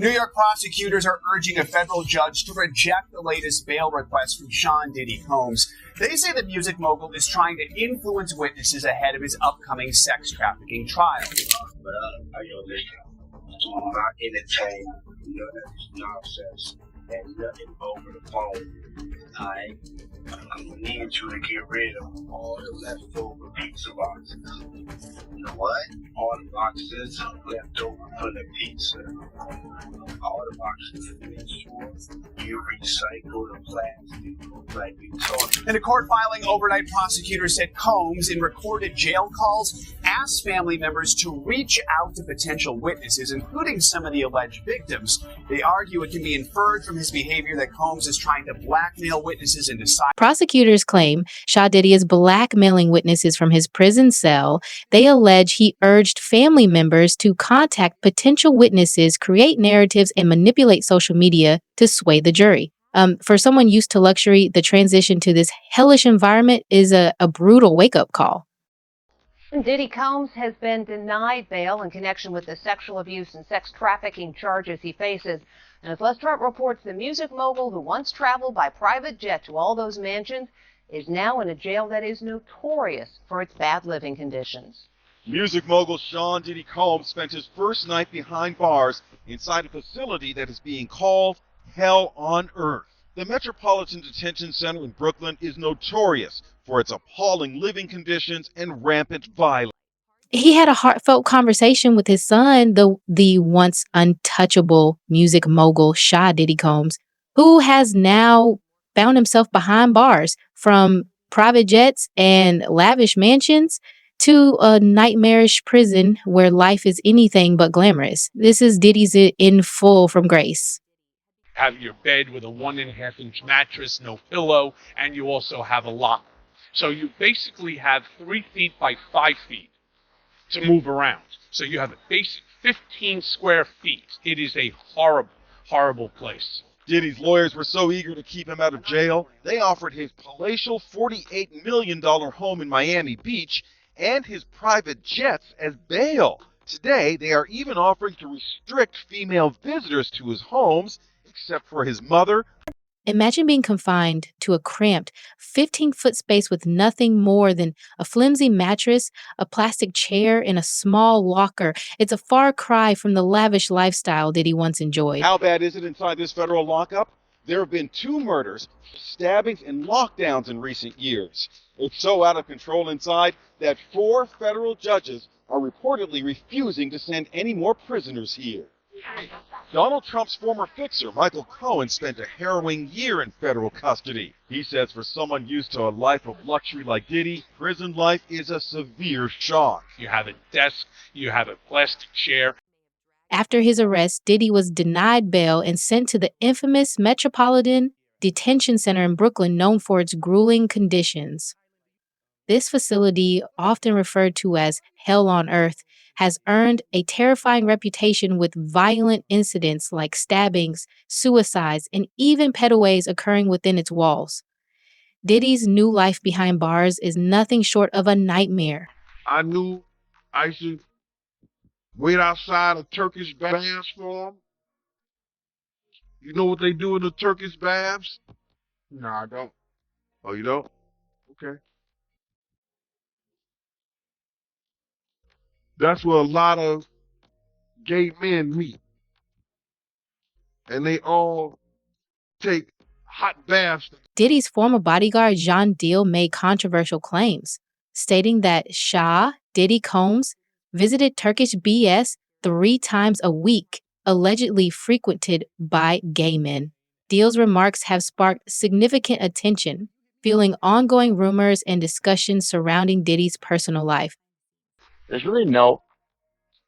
New York prosecutors are urging a federal judge to reject the latest bail request from Sean Diddy Combs. They say the music mogul is trying to influence witnesses ahead of his upcoming sex trafficking trial. I'm not entertained none of this nonsense and nothing over the phone. I'm gonna need you to get rid of all the leftover pizza boxes. You know what? All the boxes left over from the pizza. All the boxes. Make sure you recycle the plastic like we talked. In a court filing overnight, prosecutors said Combs, in recorded jail calls, asked family members to reach out to potential witnesses, including some of the alleged victims. They argue it can be inferred from his behavior that Combs is trying to blackmail witnesses into silence. Prosecutors claim Sean Diddy is blackmailing witnesses from his prison cell. They allege he urged family members to contact potential witnesses, create narratives, and manipulate social media to sway the jury. For someone used to luxury, the transition to this hellish environment is a brutal wake-up call. Diddy Combs has been denied bail in connection with the sexual abuse and sex trafficking charges he faces. And as Les Trent reports, the music mogul who once traveled by private jet to all those mansions is now in a jail that is notorious for its bad living conditions. Music mogul Sean Diddy Combs spent his first night behind bars inside a facility that is being called Hell on Earth. The Metropolitan Detention Center in Brooklyn is notorious for its appalling living conditions and rampant violence. He had a heartfelt conversation with his son, the once untouchable music mogul Sean Diddy Combs, who has now found himself behind bars, from private jets and lavish mansions to a nightmarish prison where life is anything but glamorous. This is Diddy's in full from Grace. Have your bed with a 1.5-inch mattress, no pillow, and you also have a locker. So you basically have 3 feet by 5 feet to move around. So you have a basic 15 square feet. It is a horrible, horrible place. Diddy's lawyers were so eager to keep him out of jail, they offered his palatial $48 million home in Miami Beach and his private jets as bail. Today, they are even offering to restrict female visitors to his homes, except for his mother. Imagine being confined to a cramped 15-foot space with nothing more than a flimsy mattress, a plastic chair, and a small locker. It's a far cry from the lavish lifestyle Diddy once enjoyed. How bad is it inside this federal lockup? There have been 2 murders, stabbings, and lockdowns in recent years. It's so out of control inside that 4 federal judges are reportedly refusing to send any more prisoners here. Donald Trump's former fixer, Michael Cohen, spent a harrowing year in federal custody. He says for someone used to a life of luxury like Diddy, prison life is a severe shock. You have a desk, you have a plastic chair. After his arrest, Diddy was denied bail and sent to the infamous Metropolitan Detention Center in Brooklyn, known for its grueling conditions. This facility, often referred to as Hell on Earth, has earned a terrifying reputation with violent incidents like stabbings, suicides, and even petaways occurring within its walls. Diddy's new life behind bars is nothing short of a nightmare. I knew I should wait outside of Turkish baths for them. You know what they do in the Turkish baths? No, I don't. Oh, you don't? Okay. That's where a lot of gay men meet. And they all take hot baths. Diddy's former bodyguard, John Deal, made controversial claims, stating that Shah Diddy Combs visited Turkish BS 3 times a week, allegedly frequented by gay men. Deal's remarks have sparked significant attention, fueling ongoing rumors and discussions surrounding Diddy's personal life. There's really no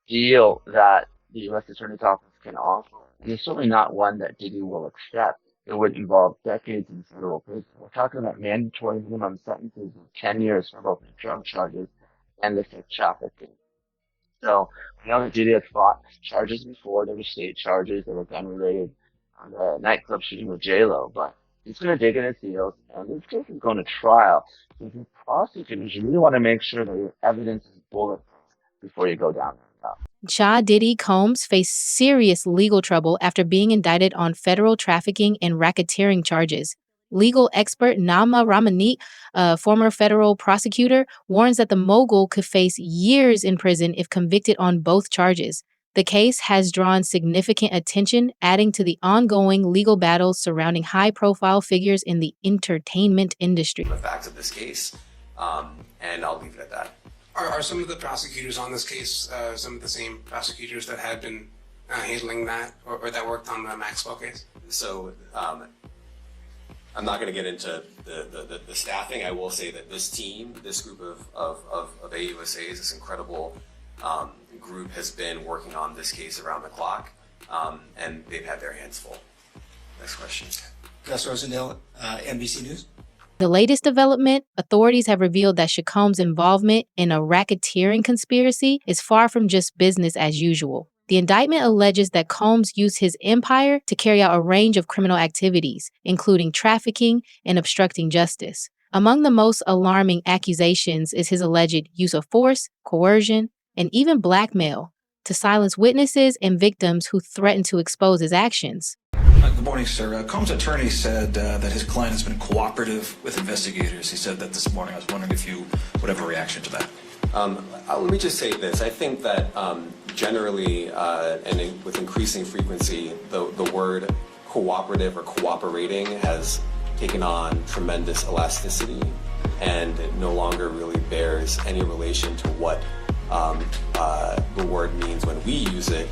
deal that the U.S. Attorney's Office can offer. And it's certainly not one that Diddy will accept. It would involve decades in federal prison. We're talking about mandatory minimum sentences of 10 years for both the drug charges and the sex trafficking. So we know that Diddy has fought charges before. There were state charges that were gun-related on the nightclub shooting with J-Lo. But he's going to dig in his heels, and this case is going to trial. So the prosecutors really want to make sure that your evidence is bulletproof before you go down there. top. Diddy Combs faced serious legal trouble after being indicted on federal trafficking and racketeering charges. Legal expert Nama Ramani, a former federal prosecutor, warns that the mogul could face years in prison if convicted on both charges. The case has drawn significant attention, adding to the ongoing legal battles surrounding high-profile figures in the entertainment industry. The facts of this case, and I'll leave it at that. Are some of the prosecutors on this case some of the same prosecutors that had been handling that or that worked on the Maxwell case? So I'm not going to get into the staffing. I will say that this team, this group of AUSAs, this incredible group has been working on this case around the clock, and they've had their hands full. Next question. Gus Rosendale, NBC News. The latest development, authorities have revealed that Combs' involvement in a racketeering conspiracy is far from just business as usual. The indictment alleges that Combs used his empire to carry out a range of criminal activities, including trafficking and obstructing justice. Among the most alarming accusations is his alleged use of force, coercion, and even blackmail to silence witnesses and victims who threatened to expose his actions. Good morning, sir. Combs' attorney said that his client has been cooperative with investigators. He said that this morning. I was wondering if you would have a reaction to that. Let me just say this. I think that generally and with increasing frequency, the word cooperative or cooperating has taken on tremendous elasticity, and it no longer really bears any relation to what the word means when we use it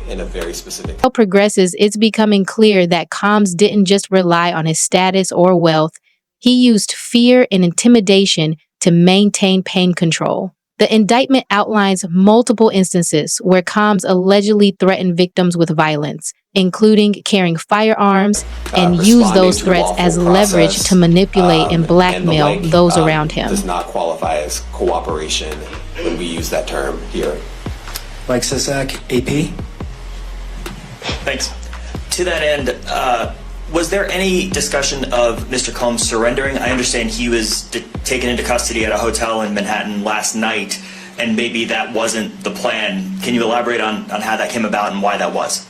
in a very specific. As progresses, it's becoming clear that Combs didn't just rely on his status or wealth. He used fear and intimidation to maintain pain control. The indictment outlines multiple instances where Combs allegedly threatened victims with violence, including carrying firearms, and used those threats as leverage to manipulate and blackmail those around him. Does not qualify as cooperation when we use that term here. Mike Sisak, AP. Thanks. To that end, was there any discussion of Mr. Combs surrendering? I understand he was taken into custody at a hotel in Manhattan last night, and maybe that wasn't the plan. Can you elaborate on how that came about and why that was?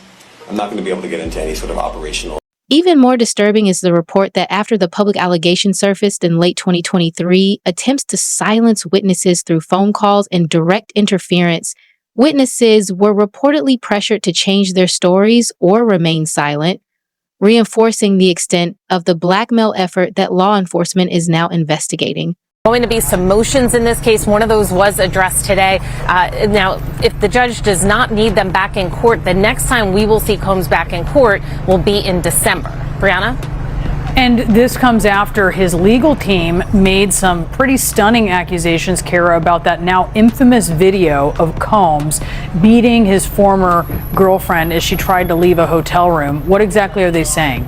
I'm not going to be able to get into any sort of operational. Even more disturbing is the report that after the public allegation surfaced in late 2023, attempts to silence witnesses through phone calls and direct interference, witnesses were reportedly pressured to change their stories or remain silent, reinforcing the extent of the blackmail effort that law enforcement is now investigating. Going to be some motions in this case. One of those was addressed today. Now, if the judge does not need them back in court, the next time we will see Combs back in court will be in December. Brianna? And this comes after his legal team made some pretty stunning accusations, Kara, about that now infamous video of Combs beating his former girlfriend as she tried to leave a hotel room. What exactly are they saying?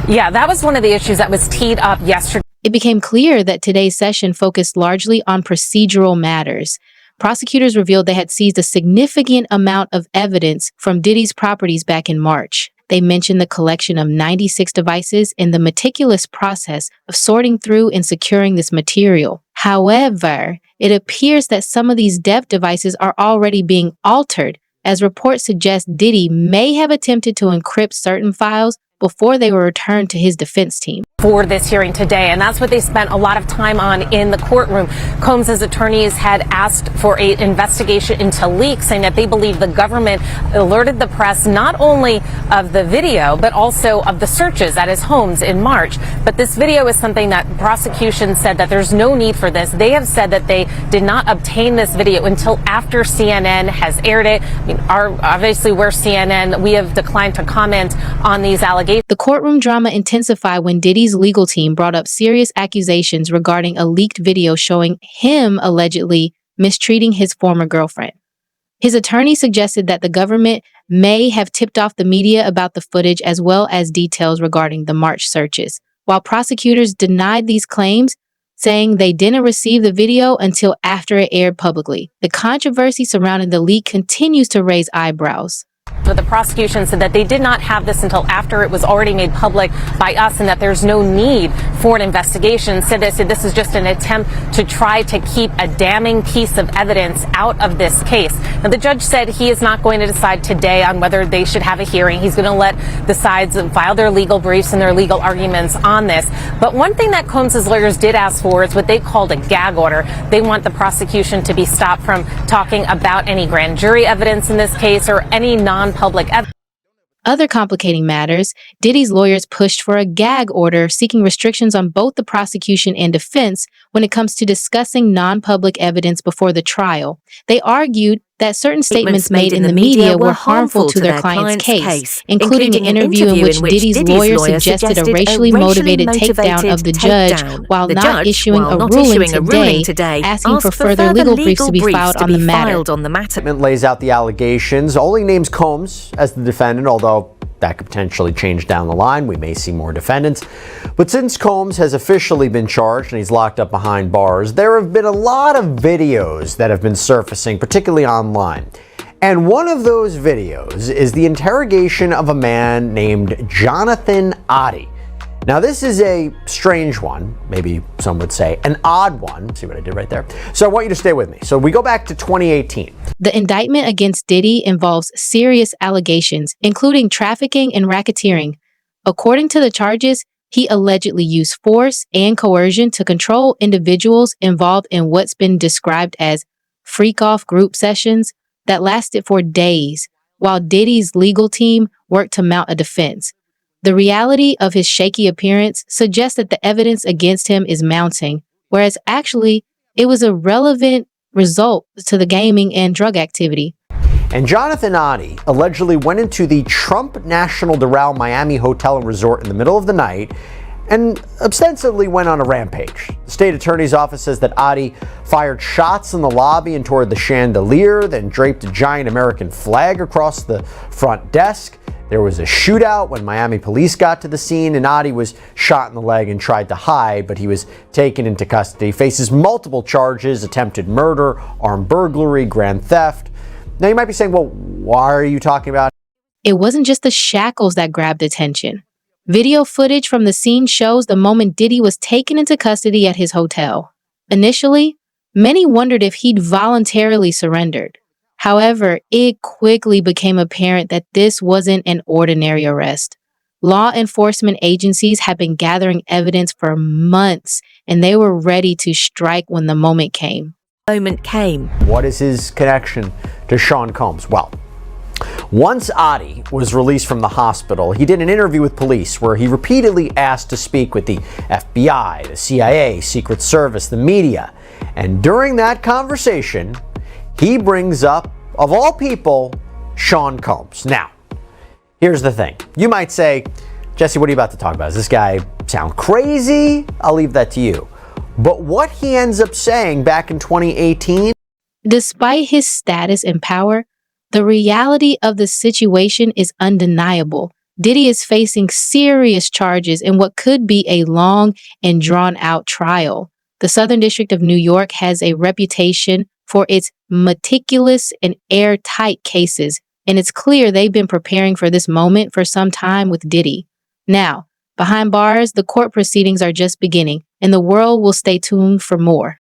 Yeah, that was one of the issues that was teed up yesterday. It became clear that today's session focused largely on procedural matters. Prosecutors revealed they had seized a significant amount of evidence from Diddy's properties back in March. They mentioned the collection of 96 devices and the meticulous process of sorting through and securing this material. However, it appears that some of these devices are already being altered, as reports suggest Diddy may have attempted to encrypt certain files before they were returned to his defense team. For this hearing today, and that's what they spent a lot of time on in the courtroom. Combs' attorneys had asked for an investigation into leaks, saying that they believe the government alerted the press not only of the video, but also of the searches at his homes in March. But this video is something that prosecution said that there's no need for this. They have said that they did not obtain this video until after CNN has aired it. I mean, obviously, we're CNN. We have declined to comment on these allegations. The courtroom drama intensified when Diddy's legal team brought up serious accusations regarding a leaked video showing him allegedly mistreating his former girlfriend. His attorney suggested that the government may have tipped off the media about the footage as well as details regarding the March searches, while prosecutors denied these claims, saying they didn't receive the video until after it aired publicly. The controversy surrounding the leak continues to raise eyebrows. but the prosecution said that they did not have this until after it was already made public by us and that there's no need for an investigation. Said this is just an attempt to try to keep a damning piece of evidence out of this case. Now, the judge said he is not going to decide today on whether they should have a hearing. He's going to let the sides file their legal briefs and their legal arguments on this. But one thing that Combs' lawyers did ask for is what they called a gag order. They want the prosecution to be stopped from talking about any grand jury evidence in this case or any non-public evidence. Other complicating matters, Diddy's lawyers pushed for a gag order seeking restrictions on both the prosecution and defense when it comes to discussing non-public evidence before the trial. They argued that certain statements made in the media were harmful to their client's case, including an interview in which Diddy's lawyer suggested a racially motivated takedown of the judge while not issuing a ruling today, asking for further legal briefs to be filed on the matter. The statement lays out the allegations, only names Combs as the defendant, although that could potentially change down the line. We may see more defendants. But since Combs has officially been charged and he's locked up behind bars, there have been a lot of videos that have been surfacing, particularly online. And one of those videos is the interrogation of a man named Jonathan Oddie. Now, this is a strange one, maybe some would say an odd one. See what I did right there? So I want you to stay with me. So we go back to 2018. The indictment against Diddy involves serious allegations, including trafficking and racketeering. According to the charges, he allegedly used force and coercion to control individuals involved in what's been described as freak-off group sessions that lasted for days, while Diddy's legal team worked to mount a defense. The reality of his shaky appearance suggests that the evidence against him is mounting, whereas actually it was a relevant result to the gaming and drug activity. And Jonathan Oddie allegedly went into the Trump National Doral Miami Hotel and Resort in the middle of the night and ostensibly went on a rampage. The state attorney's office says that Oddie fired shots in the lobby and toward the chandelier, then draped a giant American flag across the front desk. There was a shootout when Miami police got to the scene, and Oddie was shot in the leg and tried to hide, but he was taken into custody. Faces multiple charges: attempted murder, armed burglary, grand theft. Now you might be saying, well, why are you talking about? It wasn't just the shackles that grabbed attention. Video footage from the scene shows the moment Diddy was taken into custody at his hotel. Initially, many wondered if he'd voluntarily surrendered. However, it quickly became apparent that this wasn't an ordinary arrest. Law enforcement agencies had been gathering evidence for months, and they were ready to strike when the moment came. What is his connection to Sean Combs? Well, once Oddie was released from the hospital, he did an interview with police where he repeatedly asked to speak with the FBI, the CIA, Secret Service, the media. And during that conversation, he brings up, of all people, Sean Combs. Now, here's the thing. You might say, Jesse, what are you about to talk about? Does this guy sound crazy? I'll leave that to you. But what he ends up saying back in 2018... Despite his status and power, the reality of the situation is undeniable. Diddy is facing serious charges in what could be a long and drawn-out trial. The Southern District of New York has a reputation for its meticulous and airtight cases, and it's clear they've been preparing for this moment for some time with Diddy. Now, behind bars, the court proceedings are just beginning, and the world will stay tuned for more.